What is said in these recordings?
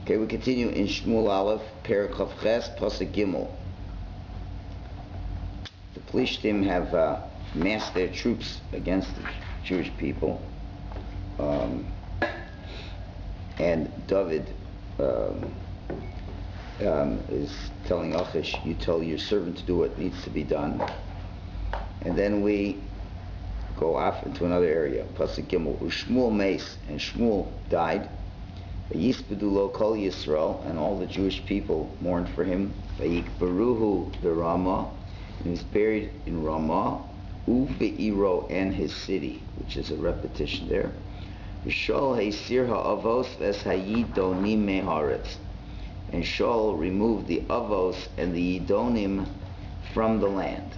Okay, we continue in Shmuel Aleph, Perek Chav Ches, Pasuk Gimel. The Plishtim have massed their troops against the Jewish people, and David is telling Achish, you tell your servant to do what needs to be done. And then we go off into another area, Pasuk Gimel. Shmuel Meis, and Shmuel died. Yispedu lo kol Yisrael, and all the Jewish people mourned for him. Vayikberuhu v'Ramah, and he was buried in Ramah. Uve'iro, and his city, which is a repetition there. V'Shol heisir ha'avos v'es hayidonim meharetz, and Shol removed the avos and the yidonim from the land.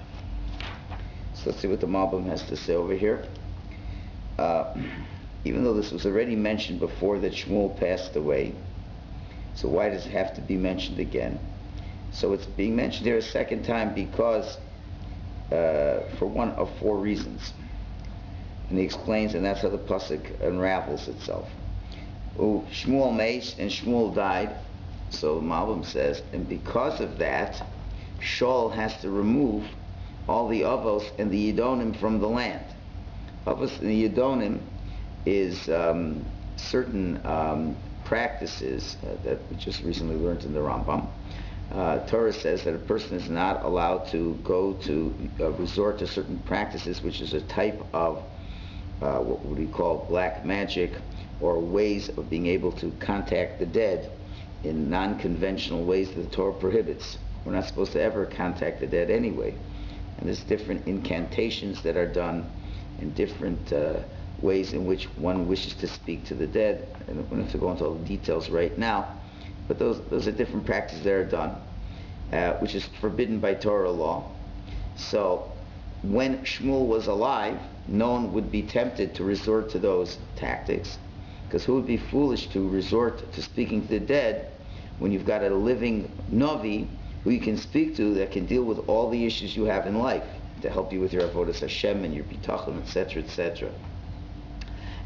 So let's see what the Malbim has to say over here. Even though this was already mentioned before that Shmuel passed away, so why does it have to be mentioned again? So it's being mentioned here a second time because for one of four reasons. And he explains, and that's how the pasuk unravels itself. Shmuel Meis, and Shmuel died. So the Malbim says, and because of that, Shaul has to remove all the avos and the yidonim from the land. Avos and the yidonim is certain practices that we just recently learned in the Rambam. Torah says that a person is not allowed to go to resort to certain practices, which is a type of what would we call black magic, or ways of being able to contact the dead in non-conventional ways that the Torah prohibits. We're not supposed to ever contact the dead anyway. And there's different incantations that are done in different ways in which one wishes to speak to the dead. And we don't have to go into all the details right now, but those are different practices that are done, which is forbidden by Torah law. So when Shmuel was alive, no one would be tempted to resort to those tactics, because who would be foolish to resort to speaking to the dead when you've got a living Navi who you can speak to that can deal with all the issues you have in life to help you with your avodas Hashem and your bitachon, etc., etc.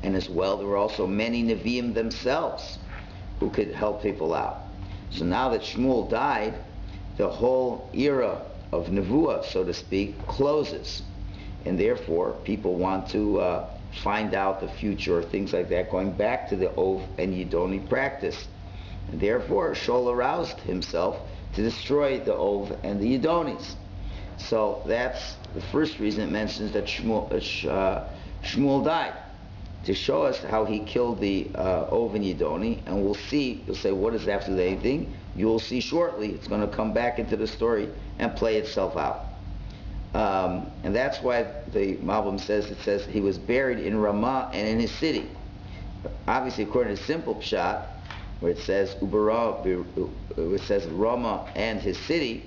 And as well, there were also many Nevi'im themselves who could help people out. So now that Shmuel died, the whole era of Nevuah, so to speak, closes. And therefore, people want to find out the future or things like that, going back to the Ov and Yidoni practice. And therefore, Shaul aroused himself to destroy the Ov and the Yidonis. So that's the first reason it mentions that Shmuel died, to show us how he killed the Ov and Yidoni. And we'll see, you'll say, what does that have to do with anything? You'll see shortly. It's going to come back into the story and play itself out. And that's why the Malbim says, it says he was buried in Ramah and in his city. Obviously, according to simple pshat, where it says it says Ramah and his city,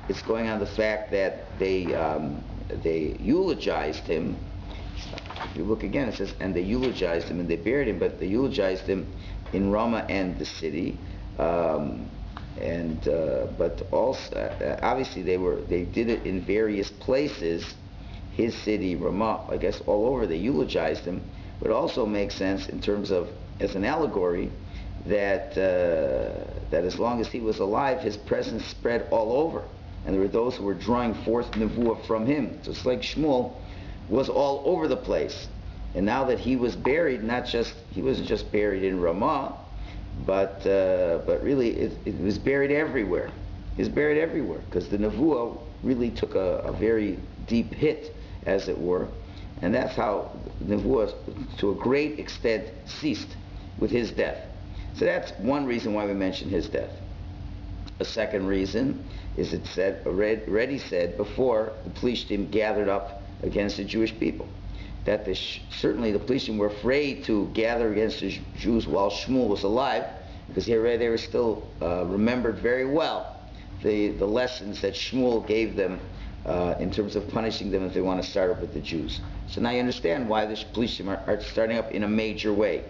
it's going on the fact that they eulogized him. If you look again, it says, and they eulogized him and they buried him, but they eulogized him in Ramah and the city. But also, obviously, they did it in various places. His city, Ramah, I guess, all over. They eulogized him, but also makes sense in terms of as an allegory that that as long as he was alive, his presence spread all over, and there were those who were drawing forth nevuah from him. So it's like Shmuel was all over the place, and now that he was buried, he wasn't just buried in Ramah, but really it was buried everywhere. It was buried everywhere because the nevuah really took a very deep hit, as it were, and that's how nevuah, to a great extent, ceased with his death. So that's one reason why we mention his death. A second reason is it said already said before the Plishtim gathered up against the Jewish people, that certainly the Plishtim were afraid to gather against the Jews while Shmuel was alive, because they were still remembered very well the lessons that Shmuel gave them in terms of punishing them if they want to start up with the Jews. So now you understand why the Plishtim are starting up in a major way.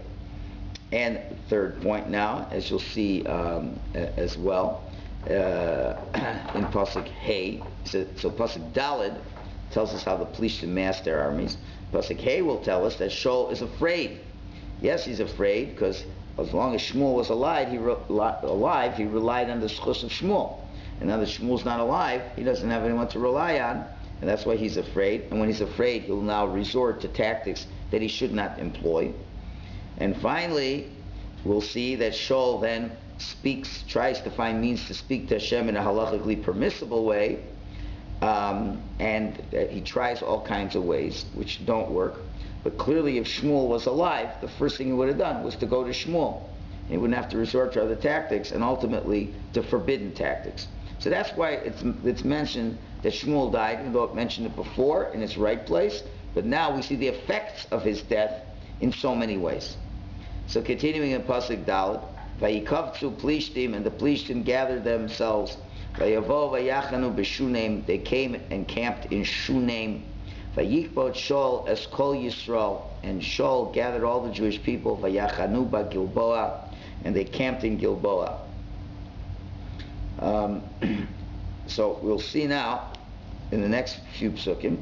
And third point now, as you'll see as well, in Pasuk Hey, so Pasuk Daled tells us how the Plishtim massed their armies. Pasuk Hey will tell us that Shaul is afraid. Yes, he's afraid because as long as Shmuel was alive, he relied on the schus of Shmuel. And now that Shmuel's not alive, he doesn't have anyone to rely on, and that's why he's afraid. And when he's afraid, he'll now resort to tactics that he should not employ. And finally, we'll see that Shul then tries to find means to speak to Hashem in a halachically permissible way, and he tries all kinds of ways which don't work. But clearly, if Shmuel was alive, the first thing he would have done was to go to Shmuel. He wouldn't have to resort to other tactics, and ultimately to forbidden tactics. So that's why it's mentioned that Shmuel died, even though it mentioned it before in its right place. But now we see the effects of his death in so many ways. So continuing in Pasuk Dalet, Vayikavtzu Plishtim, and the Plishtim gathered themselves. Vayavo vayachanu b'Shunem, they came and camped in Shunem. Vayikbot Shol es kol Yisrael, and Shol gathered all the Jewish people. Vayachanu ba Gilboa, and they camped in Gilboa. So we'll see now in the next few psukim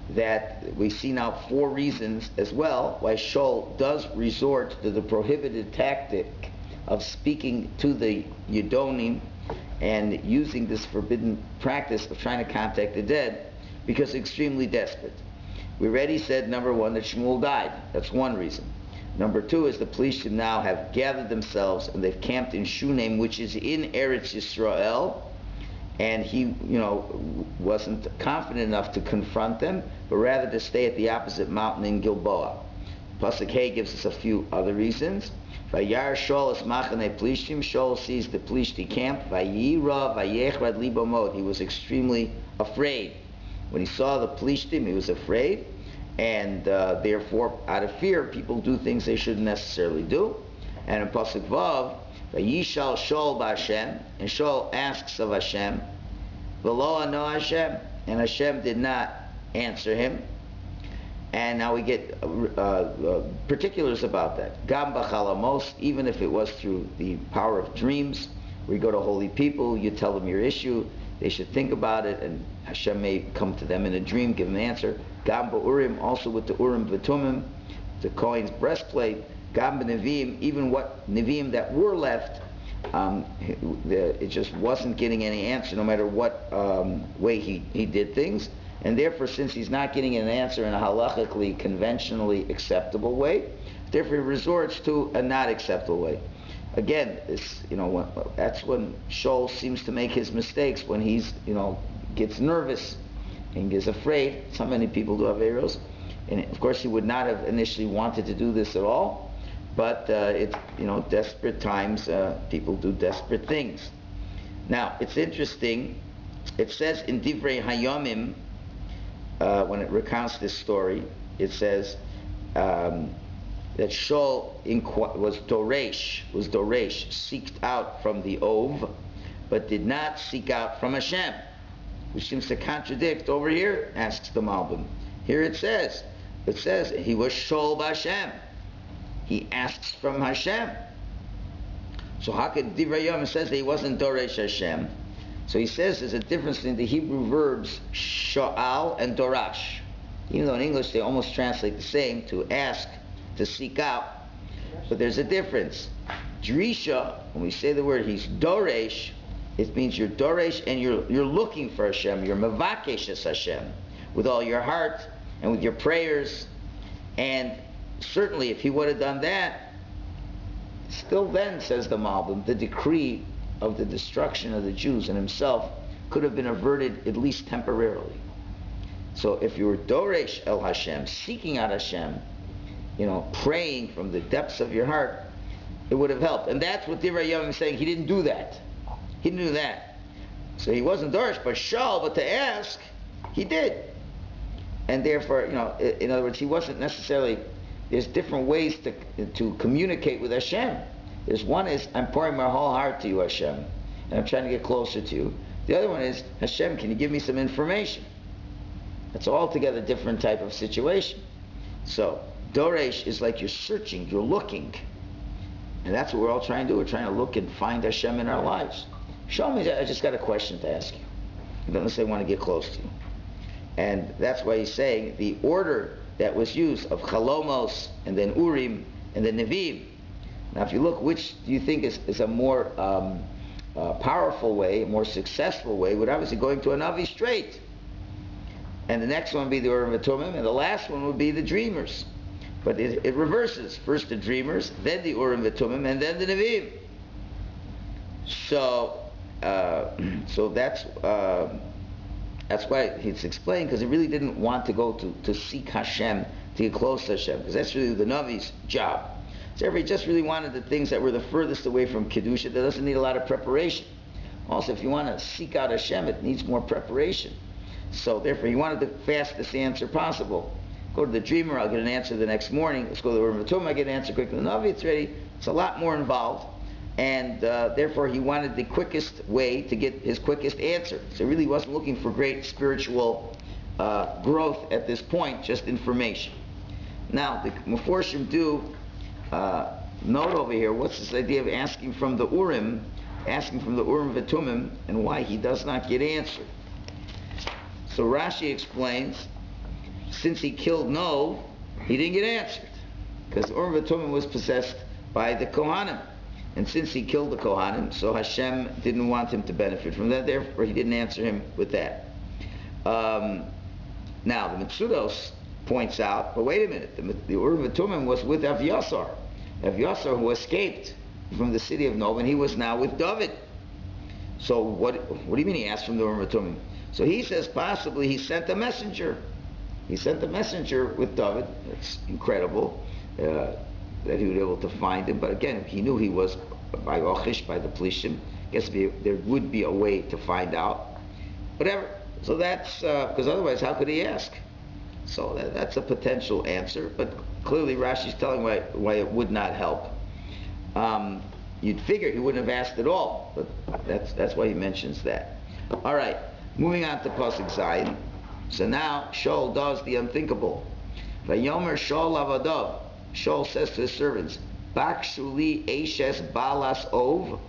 that we see now 4 reasons as well why Shul does resort to the prohibited tactic of speaking to the Yedonim and using this forbidden practice of trying to contact the dead, because it's extremely desperate. We already said, number 1, that Shmuel died. That's one reason. Number 2 is the Plishtim now have gathered themselves and they've camped in Shunem, which is in Eretz Yisrael, and he, wasn't confident enough to confront them, but rather to stay at the opposite mountain in Gilboa. Pasuk Hay gives us a few other reasons. Vayar Shol es machane Plishtim, Shol sees the Plishti camp. Vayira vayechrad libo mod, he was extremely afraid. When he saw the Plishtim, he was afraid, and therefore, out of fear, people do things they shouldn't necessarily do. And in Pasuk Vav, Vayishal Shol b'Hashem, and Shol asks of Hashem, V'lo ano Hashem, and Hashem did not answer him. And now we get particulars about that. Gam b'chalamos, even if it was through the power of dreams, where you go to holy people, you tell them your issue, they should think about it, and Hashem may come to them in a dream, give them an answer. Gam b'urim, also with the urim v'tumim, the Kohen's breastplate. Gam b'nevim, even what nevim that were left, it just wasn't getting any answer, no matter what way he did things. And therefore, since he's not getting an answer in a halachically, conventionally acceptable way, therefore he resorts to a not acceptable way. Again, that's when Shul seems to make his mistakes, when he's, gets nervous and gets afraid. So many people do have arrows. And of course, he would not have initially wanted to do this at all. But it's, desperate times, people do desperate things. Now, it's interesting. It says in Divrei Hayomim, when it recounts this story, it says that Shul was doresh, seeked out from the Ov, but did not seek out from Hashem, which seems to contradict over here, asks the Malbim. Here it says he was Shul b'Hashem. He asks from Hashem. So how could Divrei Hayomim says that he wasn't doresh Hashem? So he says there's a difference in the Hebrew verbs sha'al and dorash. Even though in English they almost translate the same, to ask, to seek out. But there's a difference. Drisha, when we say the word he's doresh, it means you're doresh and you're looking for Hashem. You're mevakesh es Hashem with all your heart and with your prayers. And certainly if he would have done that, still then, says the Malbim, the decree of the destruction of the Jews and himself could have been averted at least temporarily. So if you were doresh el Hashem, seeking out Hashem, praying from the depths of your heart, it would have helped. And that's what Divrei Hayomim is saying. He didn't do that. He didn't do that. So he wasn't doresh, but shal, but to ask, he did. And therefore, in other words, he wasn't necessarily. There's different ways to communicate with Hashem. There's one is, I'm pouring my whole heart to you, Hashem, and I'm trying to get closer to you. The other one is, Hashem, can you give me some information? That's an altogether different type of situation. So, doresh is like you're searching, you're looking. And that's what we're all trying to do. We're trying to look and find Hashem in our lives. Show me, I just got a question to ask you. I don't necessarily want to get close to you. And that's why he's saying the order that was used of Chalomos and then Urim and then Nevim, Now, if you look, which do you think is a more powerful way, a more successful way, would obviously going to a Navi straight. And the next one would be the Urim V'Tumim, and the last one would be the dreamers. But it reverses. First the dreamers, then the Urim V'Tumim, and then the Nevi'im. So that's why it's explained, because he really didn't want to go to seek Hashem, to get close to Hashem, because that's really the Navi's job. So he just really wanted the things that were the furthest away from Kedusha, that doesn't need a lot of preparation. Also, if you want to seek out Hashem, it needs more preparation. So therefore, he wanted the fastest answer possible. Go to the dreamer, I'll get an answer the next morning. Let's go to the Urim V'Tumim, I get an answer quickly. The Navi, it's ready. It's a lot more involved. And therefore, he wanted the quickest way to get his quickest answer. So he really wasn't looking for great spiritual growth at this point, just information. Now, the Meforshim do note over here, what's this idea of asking from the Urim V'Tumim, and why he does not get answered. So Rashi explains, since he killed No, he didn't get answered, because Urim V'Tumim was possessed by the Kohanim. And since he killed the Kohanim, so Hashem didn't want him to benefit from that, therefore he didn't answer him with that. Now, the Mitzudos points out, but wait a minute, the Urim V'Tumim was with Avyasar, who escaped from the city of Nob, and he was now with David. So what do you mean he asked from the Urim V'Tumim? So he says possibly he sent a messenger. He sent a messenger with David. It's incredible that he was able to find him. But again, he knew he was by Ochish, by the Plishim. Guess there would be a way to find out. Whatever. So that's, because otherwise how could he ask? So that's a potential answer. But clearly Rashi's telling why it would not help. You'd figure he wouldn't have asked at all. But that's why he mentions that. All right. Moving on to Pasuk Zayin. So now Shul does the unthinkable. Vayomer Shul Avadav. Shul says to his servants, Bakshu li Eshes Balas Ov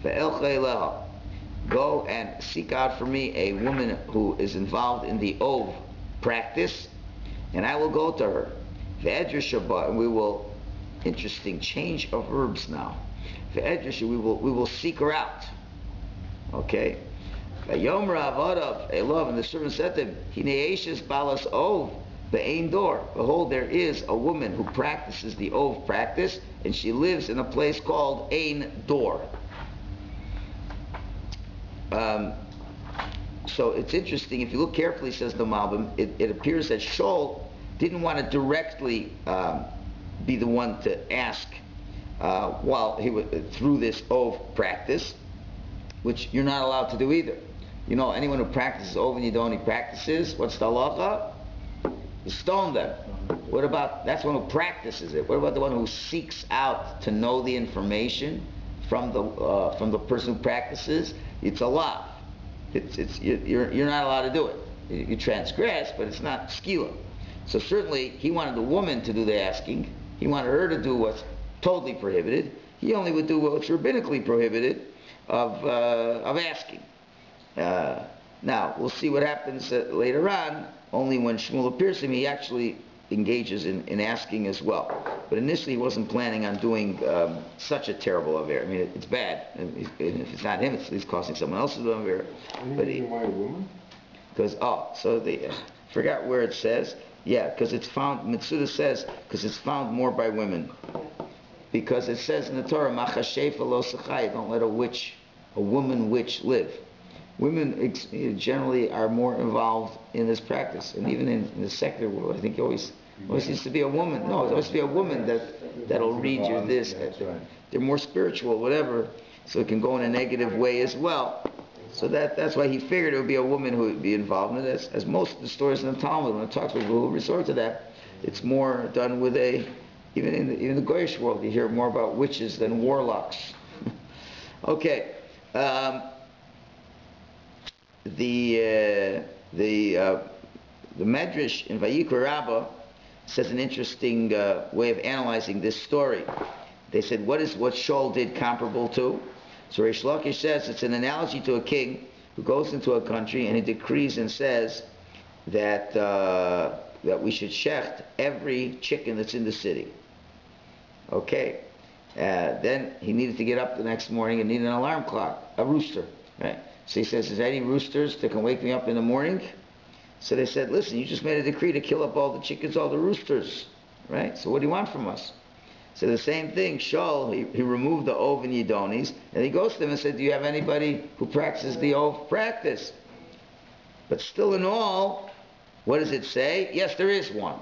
ve'elchei leha. Go and seek out for me a woman who is involved in the Ov practice, and I will go to her. Ve'edrash Shabbat, and we will, interesting change of verbs now. Ve'edrash, we will seek her out. Okay. Vayomer Avadav Elov, and the servant said to him, Hine Eshes Balas Ov. The Ein Dor. Behold, there is a woman who practices the Ov practice, and she lives in a place called Ein Dor. So it's interesting, if you look carefully, says the Malbim, it appears that Shul didn't want to directly be the one to ask while he was through this Ov practice, which you're not allowed to do either. You know, anyone who practices Ov and Yidoni practices, what's the halacha? You stone them. What about, that's one who practices it. What about the one who seeks out to know the information from the person who practices? It's a law. You're not allowed to do it. You transgress, but it's not skila. So certainly he wanted the woman to do the asking. He wanted her to do what's totally prohibited. He only would do what's rabbinically prohibited of asking. Now we'll see what happens later on. Only when Shmuel appears to him, he actually engages in asking as well. But initially, he wasn't planning on doing such a terrible aver. I mean, it's bad. And if it's not him, it's at least costing someone else to do an aver. But why a woman? Because forgot where it says. Yeah, because it's found. Mitzuda says because it's found more by women. Because it says in the Torah, "Machashefa lo sechai," don't let a woman witch live. Women generally are more involved in this practice, and even in the secular world, I think always needs to be a woman. No, it always be a woman that'll read you this. They're more spiritual, whatever, so it can go in a negative way as well. So that's why he figured it would be a woman who would be involved in it. As most of the stories in the Talmud, when it talks about people who resort to that, it's more done with even in the Goyish world, you hear more about witches than warlocks. Okay. The Medrash in Vayikra Rabbah says an interesting way of analyzing this story. They said, what Shaul did comparable to? So Reish Lakish says it's an analogy to a king who goes into a country and he decrees and says that we should shecht every chicken that's in the city. Okay, Then he needed to get up the next morning and needed an alarm clock, a rooster, right? So he says, is there any roosters that can wake me up in the morning? So they said, listen, you just made a decree to kill up all the chickens, all the roosters, right? So what do you want from us? So the same thing, Shul, he removed the Ov and Yidonis, and he goes to them and said, do you have anybody who practices the Ov practice? But still in all, what does it say? Yes, there is one.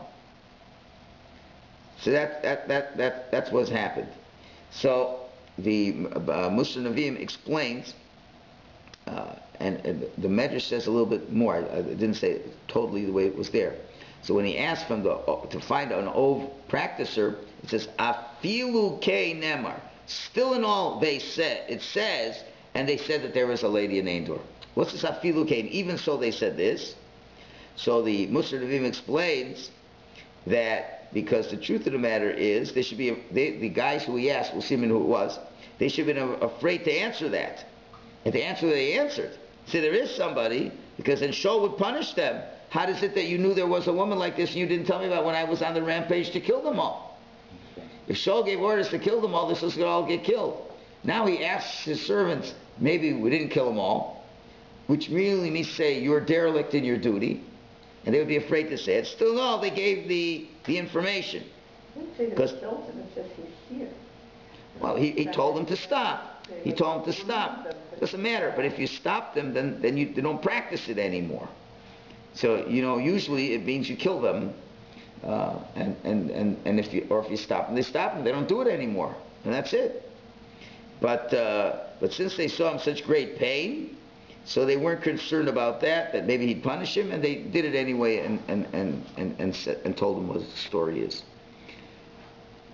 So that's what's happened. So the Musa Navim explains, and the Medrash says a little bit more. I didn't say it totally the way it was there. So when he asked from to find an Ov practicer, it says Afilu Ke Nemar. Still in all, it says, and they said that there was a lady in Endor. What's this Afilu Ke? Even so, they said this. So the Musa Navim explains that because the truth of the matter is, there should be the guys who he asked, we'll see who it was, they should have been afraid to answer that. And the answer they answered. See, there is somebody, because then Shul would punish them. How is it that you knew there was a woman like this and you didn't tell me about when I was on the rampage to kill them all? If Shul gave orders to kill them all, this was going to all get killed. Now he asks his servants, maybe we didn't kill them all, which really means to say you're derelict in your duty, and they would be afraid to say it. Still, no, they gave the information. Because well, he told them to stop. He told them to stop. Doesn't matter. But if you stop them, then they don't practice it anymore. So usually it means you kill them, and if you stop them, they stop them. They don't do it anymore, and that's it. But since they saw him such great pain, so they weren't concerned about that maybe he'd punish him, and they did it anyway, and told him what the story is.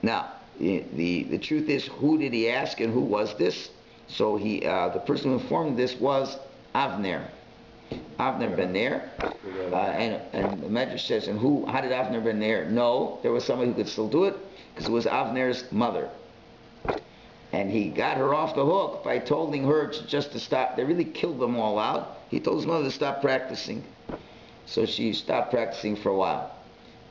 Now, the truth is, who did he ask, and who was this? So the person who informed this was Avner ben Ner, and the Medrash says, and how did Avner ben Ner know there was somebody who could still do it? Because it was Avner's mother. And he got her off the hook by telling her just to stop. They really killed them all out. He told his mother to stop practicing. So she stopped practicing for a while.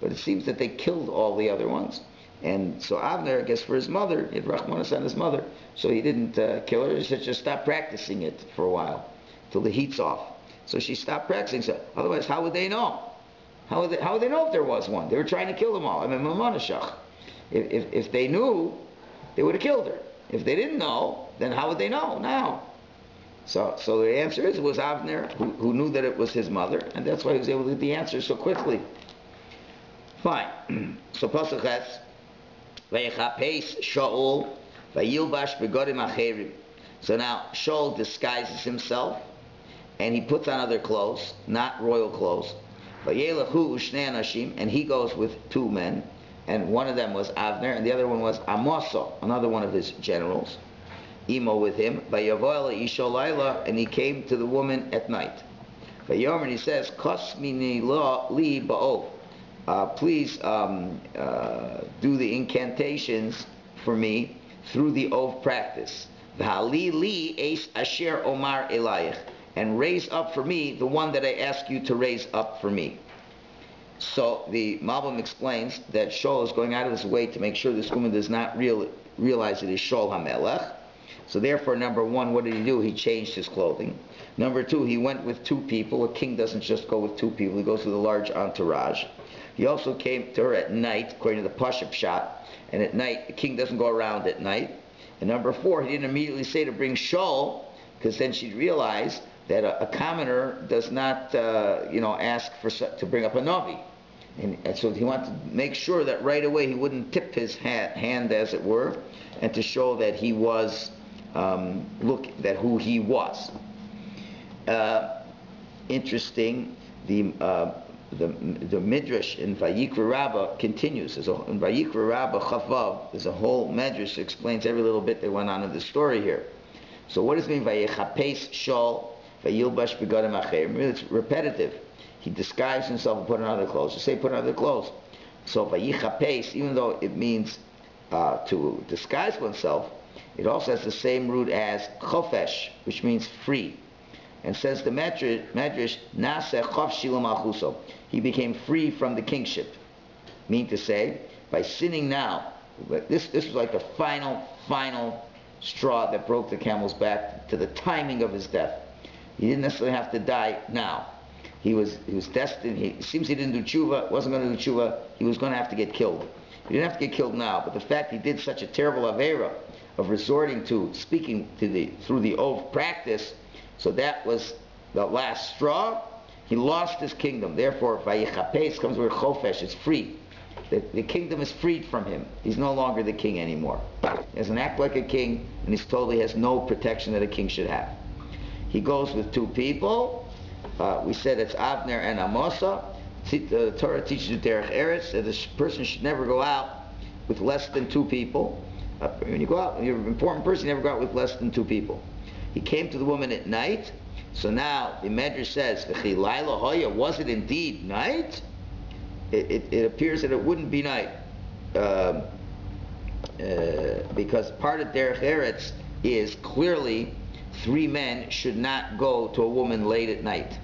But it seems that they killed all the other ones. And so Avner, I guess for his mother, he had Rachmanis on his mother, so he didn't kill her. He said just stop practicing it for a while, till the heat's off. So she stopped practicing. So otherwise, how would they know? How would they know if there was one? They were trying to kill them all. I mean, Mamonashach. If they knew, they would have killed her. If they didn't know, then how would they know now? So the answer is, it was Avner who knew that it was his mother, and that's why he was able to get the answer so quickly. Fine. So Pasuk Ches, Vayechapes Shaul Vayilbash Begodim Acherim. So now Shaul disguises himself, and he puts on other clothes, not royal clothes. Vayelechu Ushnei Anashim, and he goes with two men. And one of them was Avner, and the other one was Amoso, another one of his generals. Imo with him. Vayavoel Isho Laila, and he came to the woman at night. Vayomer, and he says, Kosmini li ba'ov. Please do the incantations for me through the Ov practice. V'hali li eis asher omar elayich, and raise up for me the one that I ask you to raise up for me. So the Malbim explains that Shaul is going out of his way to make sure this woman does not realize it is Shaul HaMelech. So therefore, number one, what did he do? He changed his clothing. Number two, he went with two people. A king doesn't just go with two people. He goes with a large entourage. He also came to her at night, according to the Pashup shot. And at night, the king doesn't go around at night. And number four, he didn't immediately say to bring Shaul, because then she'd realize that a commoner does not, ask to bring up a Navi. And so he wanted to make sure that right away he wouldn't tip his hand, as it were, and to show that he was, that who he was. Interesting, the Midrash in Vayikra Rabbah continues. In Vayikra Rabbah Chavav, there's a whole Midrash that explains every little bit that went on in the story here. So what does it mean, Vayechapes Shaul Vayilbash Begodim Acherim? Really, it's repetitive. He disguised himself and put on other clothes. Just say put on other clothes. So Vayichapes, even though it means to disguise oneself, it also has the same root as chofesh, which means free. And says the Medrash, Naseh Chofshi L'Malchuso, he became free from the kingship. Meaning to say, by sinning now, But this was like the final straw that broke the camel's back to the timing of his death. He didn't necessarily have to die now. He was destined. It seems he didn't do tshuva, wasn't going to do tshuva. He was going to have to get killed. He didn't have to get killed now, but the fact he did such a terrible avera of resorting to speaking through the oath practice, so that was the last straw. He lost his kingdom. Therefore, vayichapes comes where chofesh, it's free. The kingdom is freed from him. He's no longer the king anymore. He doesn't act like a king, and he's told he has no protection that a king should have. He goes with two people. We said it's Avner and Amosa. The Torah teaches you derech eretz that this person should never go out with less than two people. When you go out, when you're an important person, you never go out with less than two people. He came to the woman at night. So now the Medrash says, was it indeed night? It appears that it wouldn't be night, because part of derech eretz is clearly 3 men should not go to a woman late at night,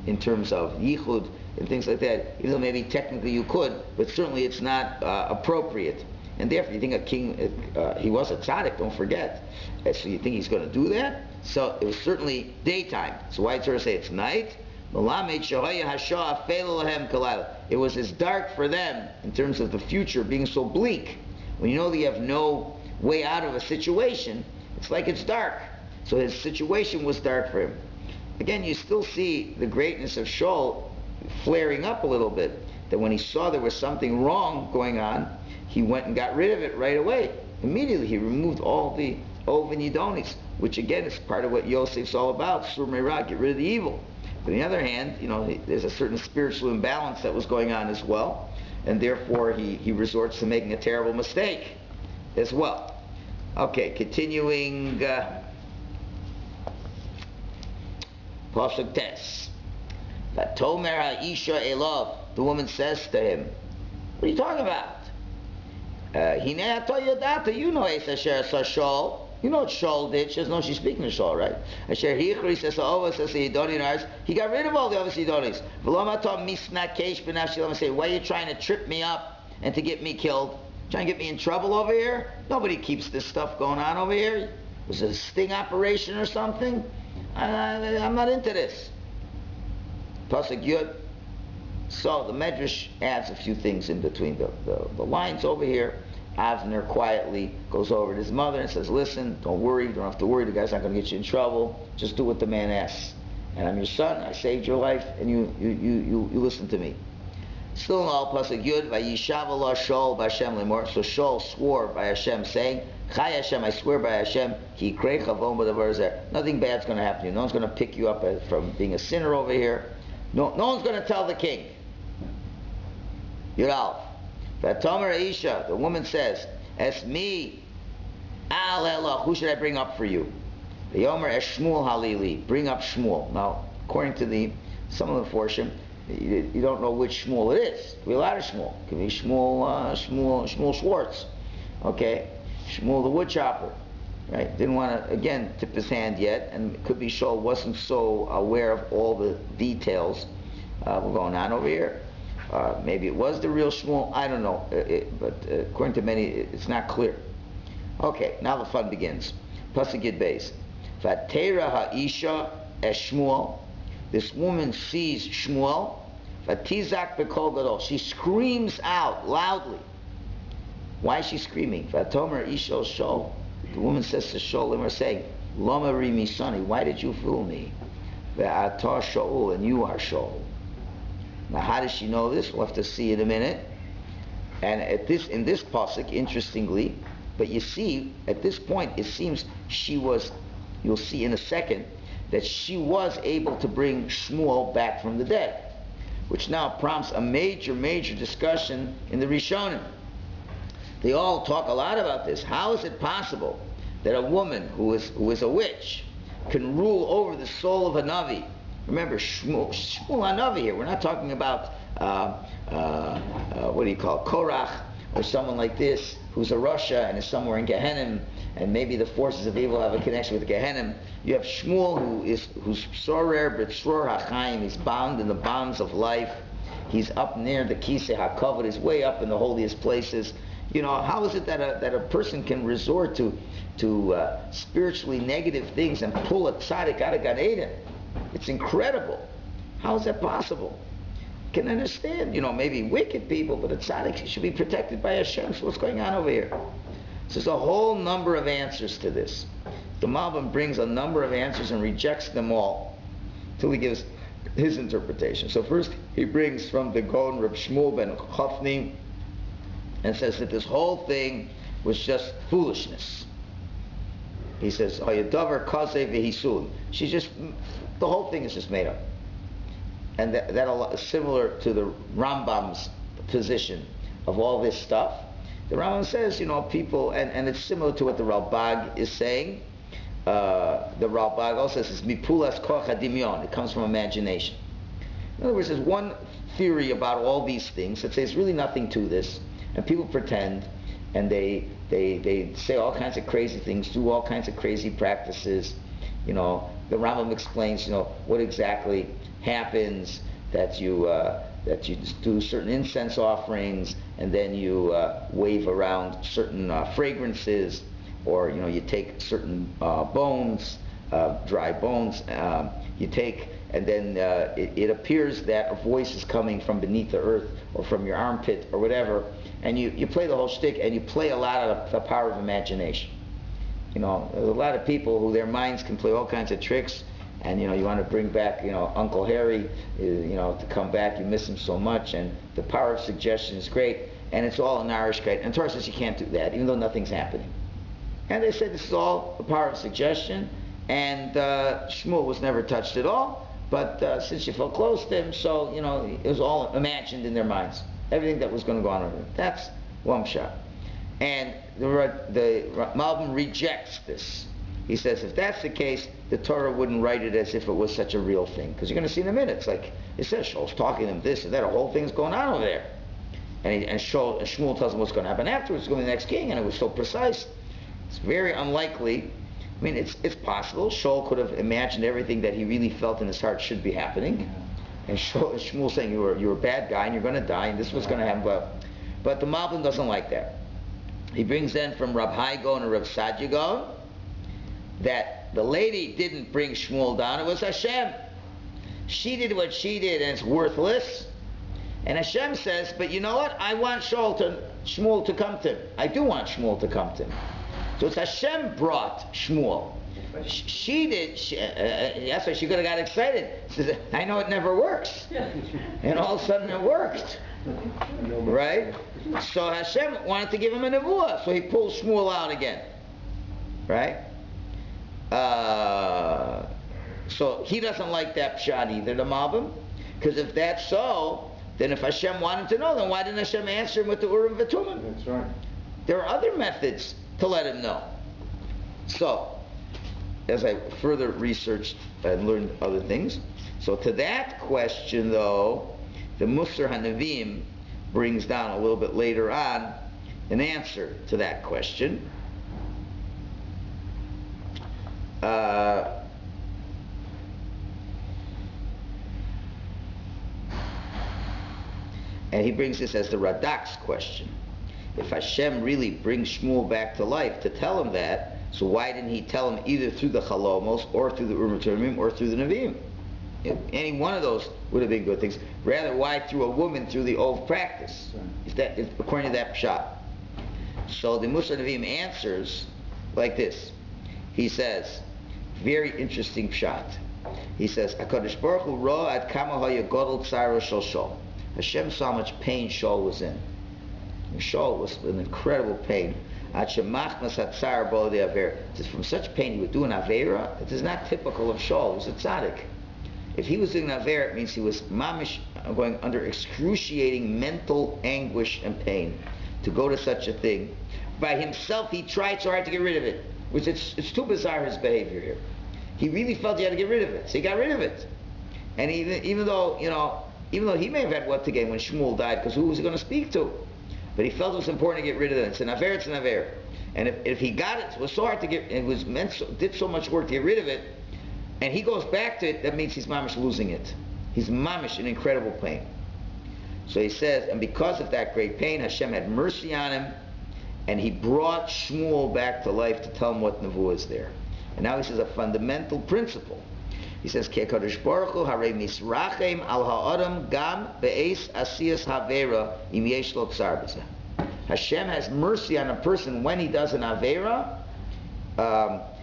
in terms of yichud and things like that. Even though maybe technically you could, but certainly it's not appropriate. And therefore, you think a king, he was a tzaddik, don't forget. So you think he's going to do that? So it was certainly daytime. So why did Torah say it's night? It was as dark for them in terms of the future being so bleak. When you know that you have no way out of a situation, it's like it's dark. So his situation was dark for him. Again, you still see the greatness of Shul flaring up a little bit. That when he saw there was something wrong going on, he went and got rid of it right away. Immediately he removed all the Ov and Yidonis, which again is part of what Yosef's all about. Sur Meirah, get rid of the evil. But on the other hand, there's a certain spiritual imbalance that was going on as well, and therefore he resorts to making a terrible mistake as well. Okay, continuing. Pasuk Tes. Vatomer ha'isha elav. The woman says to him, "What are you talking about? Hinei ato yodata. You know es asher asa Shul. You know what Shul did. She doesn't know she's speaking to Shul, right? Asher hichri says Ova says Yidoni. He got rid of all the other Yidonis. V'lo matam misnakesh b'nafshi. Let me say, why are you trying to trip me up and to get me killed? Trying to get me in trouble over here? Nobody keeps this stuff going on over here. Was it a sting operation or something? I'm not into this." Pasuk Yud. So the Medrash adds a few things in between the lines over here. Avner quietly goes over to his mother and says, "Listen, don't worry, you don't have to worry, the guy's not going to get you in trouble. Just do what the man asks. And I'm your son, I saved your life, and you listen to me." Still in all, Pasuk Yud, Vayishav Allah Shul b'Hashem lemor. So Shul swore by Hashem, saying, "Chai Hashem, I swear by Hashem, ki krei chavom b'davar zeh." Nothing bad's going to happen to you. No one's going to pick you up from being a sinner over here. No one's going to tell the king. Yud Aleph. Vatomer Aisha, the woman says, "Es me, al elach, who should I bring up for you?" The Yomer es Shmuel halili, bring up Shmuel. Now, according to some of the Forshim, you don't know which Shmuel it is. It could be a lot of Shmuel. It could be Shmuel Schwartz. Okay, Shmuel the woodchopper. Right? Didn't want to again tip his hand yet, and it could be Shul wasn't so aware of all the details going on over here. Maybe it was the real Shmuel. I don't know. But according to many, it's not clear. Okay, now the fun begins. Pasuk Yud Beis. Vatera ha'isha es Shmuel. This woman sees Shmuel. Vatizak b'kol gadol. She screams out loudly. Why is she screaming? Vatomer isha Shul. The woman says to Shul, and we're saying, "Lama rimi sani. Why did you fool me? Ve'ata Shaul, and you are Shul." Now, how does she know this? We'll have to see in a minute. And in this pasuk, interestingly, but you see, at this point, it seems she was. You'll see in a second that she was able to bring Shmuel back from the dead, which now prompts a major discussion in the Rishonim. They all talk a lot about this. How is it possible that a woman who is a witch can rule over the soul of a Navi? Remember, Shmuel HaNavi here. We're not talking about, what do you call it, Korach, or someone like this, who's a Rasha and is somewhere in Gehenna, and maybe the forces of evil have a connection with Gehenna. You have Shmuel, who's Sorer B'Tzror HaChaim. He's bound in the bonds of life. He's up near the Kisei HaKavod. He's way up in the holiest places. How is it that a person can resort to spiritually negative things and pull a tzaddik out of Gan Eden? It's incredible. How is that possible? Can understand, maybe wicked people, but a tzaddik should be protected by Hashem. So what's going on over here? So there's a whole number of answers to this. The Malbim brings a number of answers and rejects them all until he gives his interpretation. So first he brings from the Gaon Reb Shmuel ben Chofni and says that this whole thing was just foolishness. He says, "Hayadavar kaze v'hisun." The whole thing is just made up. And that is similar to the Rambam's position of all this stuff. The Rambam says, people, and it's similar to what the Ralbag is saying. The Ralbag also says, "Mipulas koch hadimyon." It comes from imagination. In other words, there's one theory about all these things that says really nothing to this, and people pretend, and they say all kinds of crazy things, do all kinds of crazy practices. The Rambam explains, what exactly happens, that you do certain incense offerings, and then you wave around certain fragrances, or you take certain bones, dry bones, you take, and then it appears that a voice is coming from beneath the earth or from your armpit or whatever, and you play the whole shtick, and you play a lot of the power of imagination. There's a lot of people who their minds can play all kinds of tricks, and you want to bring back Uncle Harry, to come back. You miss him so much, and the power of suggestion is great, and it's all in Narishkeit. And Torah says you can't do that, even though nothing's happening. And they said this is all the power of suggestion, and Shmuel was never touched at all. But since you felt close to him, so it was all imagined in their minds. Everything that was going to go on over there. That's one shot. And the Malbim rejects this. He says if that's the case, the Torah wouldn't write it as if it was such a real thing, because you're going to see in a minute. It's like it says Shul's talking to him this and that. A whole thing's going on over there, and Shmuel tells him what's going to happen afterwards. It's going to be the next king, and it was so precise. It's very unlikely. I mean, it's possible. Shul could have imagined everything that he really felt in his heart should be happening, and Shmuel saying you're a bad guy and you're going to die and this is what's going to happen. But the Malbim doesn't like that. He brings in from Rab Hai Gaon and Rab Sadia Gaon that the lady didn't bring Shmuel down, it was Hashem. She did what she did and it's worthless. And Hashem says, but you know what? I want Shmuel to come to him. I do want Shmuel to come to him. So it's Hashem brought Shmuel. She did, that's why she could have got excited. She said, I know it never works. And all of a sudden it worked. Right? So Hashem wanted to give him a nevuah, so he pulled Shmuel out again. Right? So he doesn't like that pshat either, the Malbim, because if that's so, then if Hashem wanted to know, then why didn't Hashem answer him with the Urim V'Tumim? That's right. There are other methods to let him know. So, as I further researched and learned other things, so to that question though, the Musar HaNevi'im brings down a little bit later on an answer to that question. And he brings this as the Radak's question. If Hashem really brings Shmuel back to life to tell him that, so why didn't he tell him either through the Chalomos or through the Urim V'Tumim or through the Nevi'im? Any one of those would have been good things. Rather, why through a woman through the old practice? According to that pshat. So the Musar Nevi'im answers like this. He says, very interesting pshat. He says, HaKadosh Baruch Hu ro ad kama haya godol tzara shel Shul. Hashem saw how much pain Shul was in. And Shul was in incredible pain. Just from such pain he would do an Aveira. It is not typical of Shul. He was a tzaddik. If he was doing an Aveira, it means he was mamish, going under excruciating mental anguish and pain to go to such a thing. By himself, he tried so hard to get rid of it. Which it's too bizarre, his behavior here. He really felt he had to get rid of it, so he got rid of it. And even though he may have had what to gain when Shmuel died, because who was he going to speak to? But he felt it was important to get rid of it. It's an Aver. And if he got it, it was so hard to get, it was did so much work to get rid of it, and he goes back to it, that means he's mamish losing it. He's mamish in incredible pain. So he says, and because of that great pain, Hashem had mercy on him, and he brought Shmuel back to life to tell him what Nevuah is there. And now he says a fundamental principle. He says, Ki HaKadosh Baruch Hu harei misrachem al ha'adam gam be'es asiyas havera im yesh lo tsar b'zeh. Hashem has mercy on a person when he does an avera.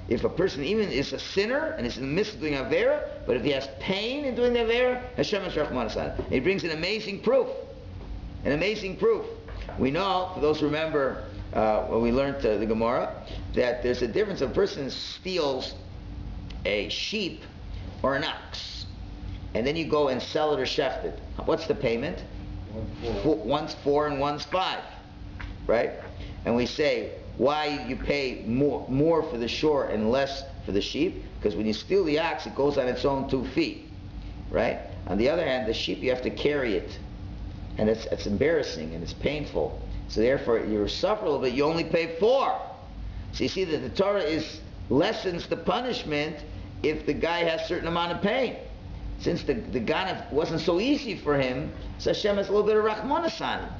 If a person even is a sinner and is in the midst of doing avera, but if he has pain in doing the avera, Hashem has rachmanas on it. He brings an amazing proof. An amazing proof. We know, for those who remember when we learned the Gemara, that there's a difference if a person steals a sheep or an ox, and then you go and sell it or shecht it. What's the payment? One's 4 and one's 5, right? And we say, why you pay more for the shore and less for the sheep? Because when you steal the ox, it goes on its own 2 feet, right? On the other hand, the sheep, you have to carry it, and it's embarrassing and it's painful. So therefore, you suffer a little bit. You only pay 4. So you see that the Torah lessens the punishment if the guy has a certain amount of pain. Since the ganef wasn't so easy for him, so Hashem has a little bit of rachmanas on him,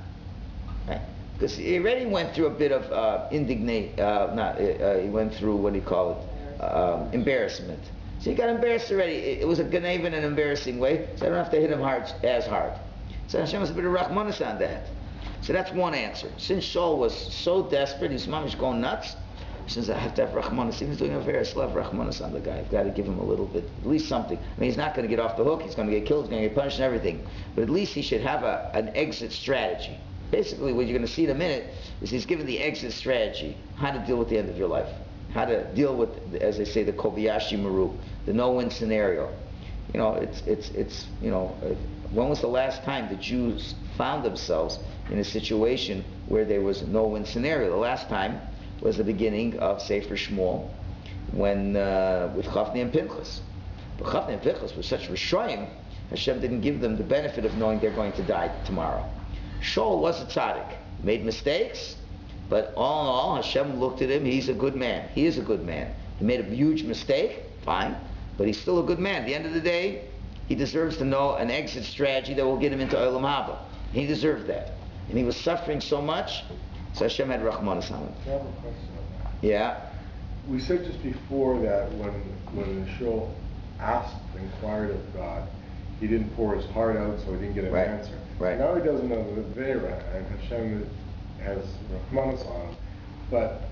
right? Because he already went through a bit of he went through, what do you call it, embarrassment. So he got embarrassed already. It was a ganef in an embarrassing way, so I don't have to hit him as hard. So Hashem has a bit of rachmanas on that. So that's one answer. Since Shul was so desperate, his mom was going nuts. Since I have to have rachmanas, even he's doing a very still have rachmanas on the guy. I've got to give him a little bit, at least something. I mean, he's not going to get off the hook. He's going to get killed. He's going to get punished and everything. But at least he should have an exit strategy. Basically, what you're going to see in a minute is he's given the exit strategy, how to deal with the end of your life, how to deal with, as they say, the kobayashi maru, the no-win scenario. You know, when was the last time the Jews found themselves in a situation where there was a no-win scenario? The last time was the beginning of Sefer Shmuel, when with Chafni and Pinchas. But Chafni and Pinchas were such Rishoyim, Hashem didn't give them the benefit of knowing they're going to die tomorrow. Shul was a tzaddik, made mistakes, but all in all, Hashem looked at him. He's a good man. He is a good man. He made a huge mistake, fine, but he's still a good man. At the end of the day, he deserves to know an exit strategy that will get him into Olam Haba. He deserved that, and he was suffering so much. So Hashem had rachmanas on him. I have a question on that. Yeah. We said just before that when the Shul inquired of God, he didn't pour his heart out, so he didn't get an answer. Right. Now he doesn't know the Vera, and Hashem has rachmanas on him. But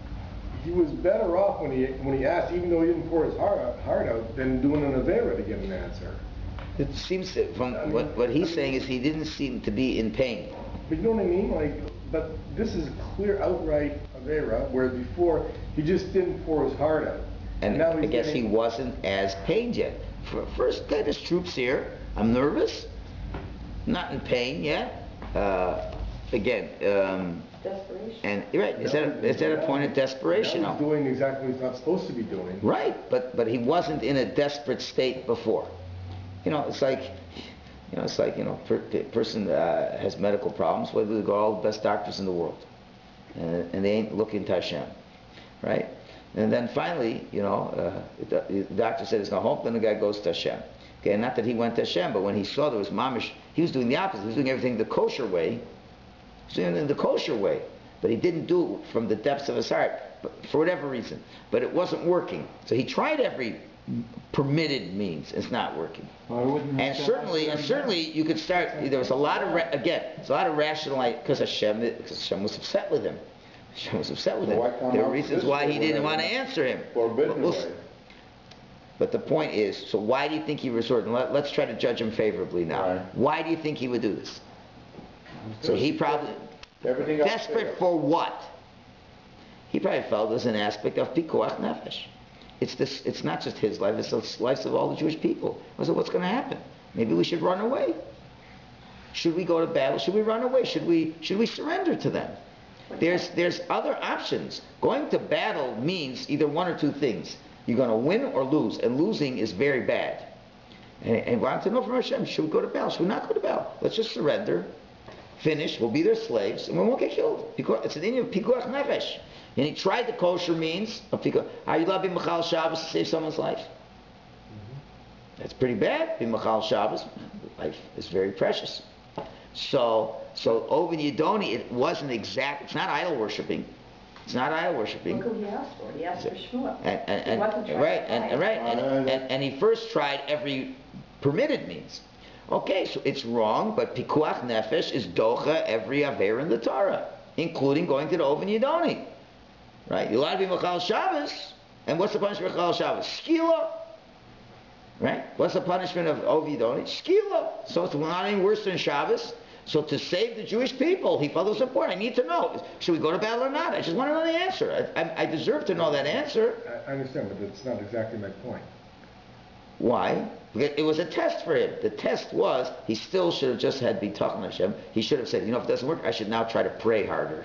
he was better off when he asked, even though he didn't pour his heart out, than doing an Avera to get an answer. It seems that from what he's saying is he didn't seem to be in pain. But you know what I mean? But this is clear outright Avera, where before he just didn't pour his heart out. And now I guess he wasn't as pained yet. First, got his troops here. I'm nervous. Not in pain yet. Desperation. And right, is that a point of desperation? Now he's doing exactly what he's not supposed to be doing. Right, but he wasn't in a desperate state before. It's like person has medical problems. Well, they go to all the best doctors in the world, and they ain't looking to Hashem, right? And then finally, the doctor said it's not hope. Then the guy goes to Hashem. Okay, not that he went to Hashem, but when he saw there was mamish, he was doing the opposite. He was doing everything the kosher way. He was doing it the kosher way, but he didn't do it from the depths of his heart, for whatever reason. But it wasn't working. So he tried every permitted means. It's not working. And certainly you could start. There was a lot of rationalizing because Hashem was upset with him. Hashem was upset with him. There were reasons why he didn't want to answer him. But the point is, so why do you think he resorted? Let's try to judge him favorably now. Right. Why do you think he would do this? So he probably desperate for what? He probably felt as an aspect of pikuach nefesh. It's not just his life, it's the lives of all the Jewish people. So what's going to happen? Maybe we should run away. Should we go to battle? Should we run away? Should we surrender to them? There's other options. Going to battle means either one or two things. You're going to win or lose, and losing is very bad. And we want to know from Hashem, should we go to battle? Should we not go to battle? Let's just surrender, finish, we'll be their slaves, and we won't get killed. It's an Indian of pikuach nefesh. And he tried the kosher means of pikuach. Are you Rabbi Michalowicz Shabbos to save someone's life? That's pretty bad. Rabbi Michalowicz Shabbos, life is very precious. So Oven Yedoni, it's not idol worshipping. It's not idol worshiping. Look who he asked for. He asked for Shmuel. And he first tried every permitted means. Okay, so it's wrong, but pikuach nefesh is docha every aver in the Torah, including going to the Oven Yidoni. Right? You're allowed to be Mechal Shabbos, and what's the punishment of Mechal Shabbos? Skila. Right? What's the punishment of Oven Yidoni? Skila. So it's not any worse than Shabbos. So to save the Jewish people, he felt it was important. I need to know. Should we go to battle or not? I just want to know the answer. I deserve to know that answer. I understand, but that's not exactly my point. Why? Because it was a test for him. The test was, he still should have just had B'tachon Hashem. He should have said, if it doesn't work, I should now try to pray harder.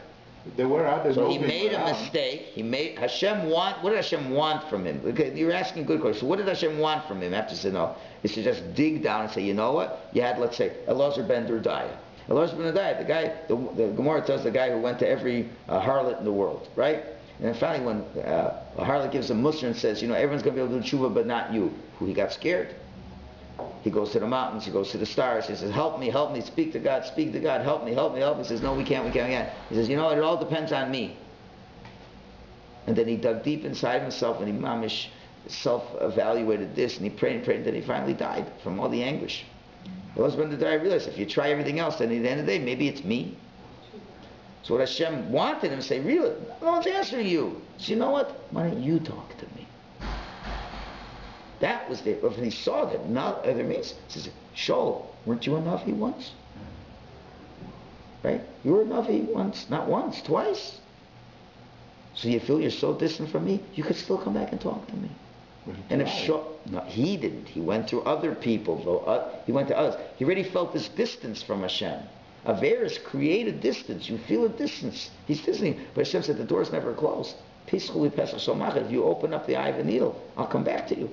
So he made a mistake. What did Hashem want from him? Okay, you're asking a good question. So what did Hashem want from him? After saying no, is to just dig down and say, you know what? You had, let's say, Elazar ben Durdaya. Elazar ben Durdaya, the guy, the Gemara tells the guy who went to every harlot in the world, right? And then finally, when a harlot gives a mussar and says, everyone's going to be able to do tshuva, but not you. He got scared. He goes to the mountains, he goes to the stars, he says, help me, speak to God, help me. He says, no, we can't. He says, it all depends on me. And then he dug deep inside himself and he mamish self-evaluated this, and he prayed, and then he finally died from all the anguish. The husband that I realized, if you try everything else, then at the end of the day, maybe it's me. So what Hashem wanted him to say, really, no one's answering you. So you know what? Why don't you talk to me? That was the, when he saw that, now other means, he says, Shul, weren't you a Navi once? Right? You were a Navi once, not once, twice. So you feel you're so distant from me, you could still come back and talk to me. And if Shul, no, he didn't. He went to other people. He went to others. He already felt this distance from Hashem. Averis create a distance. You feel a distance. He's distancing. But Hashem said the door's never closed. Peacefully Pesach Somach. If you open up the eye of a needle, I'll come back to you.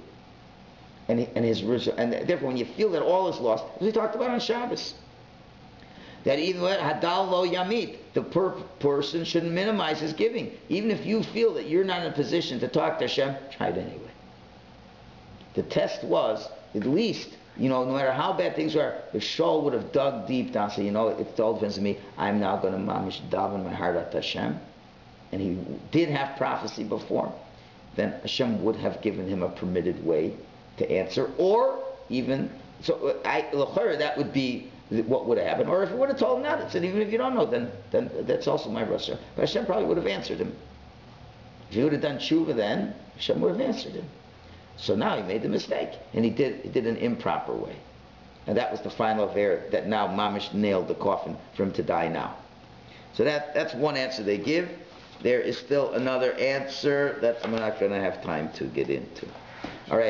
And therefore, when you feel that all is lost, as we talked about on Shabbos, that even Hadal lo Yamit, the person shouldn't minimize his giving. Even if you feel that you're not in a position to talk to Hashem, try it anyway. The test was, at least, no matter how bad things are, if Shul would have dug deep down, say, it all depends on me, I'm now going to mamish daven my heart at Hashem, and he did have prophecy before, then Hashem would have given him a permitted way to answer, or even, that would be what would have happened. Or if he would have told him that, it said, even if you don't know, then that's also my Rasha. But Hashem probably would have answered him. If he would have done tshuva then, Hashem would have answered him. So now he made the mistake, and he did an improper way. And that was the final affair that now Mamish nailed the coffin for him to die now. So that's one answer they give. There is still another answer that I'm not going to have time to get into. All right.